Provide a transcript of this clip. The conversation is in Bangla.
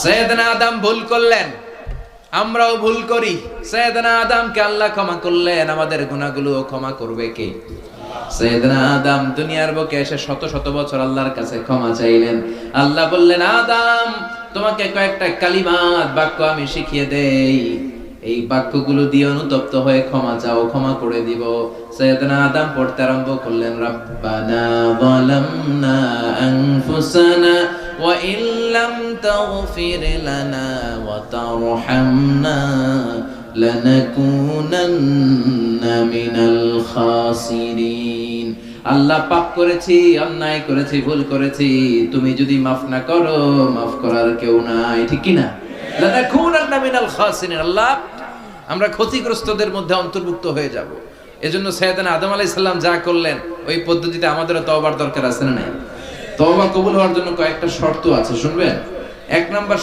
সৈয়দনা আদম ভুল করলেন, আমরাও ভুল করি। সৈয়দনা আদমকে আল্লাহ ক্ষমা করলেন, আমাদের গুনাহগুলো ক্ষমা করবে কে? সৈয়দনা আদম দুনিয়ার বুকে এসে শত শত বছর আল্লাহর কাছে ক্ষমা চাইলেন। আল্লাহ বললেন, আদম তোমাকে কয়েকটা কালিমাত বাক্য আমি শিখিয়ে দেই, এই বাক্যগুলো দিয়ে অনুতপ্ত হয়ে ক্ষমা চাও, ক্ষমা করে দিব। সৈয়দনা আদম পড়তে আরম্ভ করলেন, রব্বানা যালামনা আনফুসানা ওয়া ইল্লাম তাগফির লানা ওয়া তারহামনা লানাকুনান্না মিনাল খাসিরিন। আল্লাহ পাপ করেছি, অন্যায় করেছি, ভুল করেছি, তুমি যদি মাফ না করো, মাফ করার কেউ নাই, ঠিক কি না? লানাকুনান্না মিনাল খাসিরিন, আল্লাহ আমরা ক্ষতিগ্রস্তদের মধ্যে অন্তর্ভুক্ত হয়ে যাব। এজন্য সাইয়েদনা আদম আলাইহিস সালাম যা করলেন ওই পদ্ধতিতে আমাদেরও তওবার দরকার আছে না নাই? তওবা কবুল হওয়ার জন্য কয়েকটা শর্ত আছে, শুনবেন। এক নাম্বার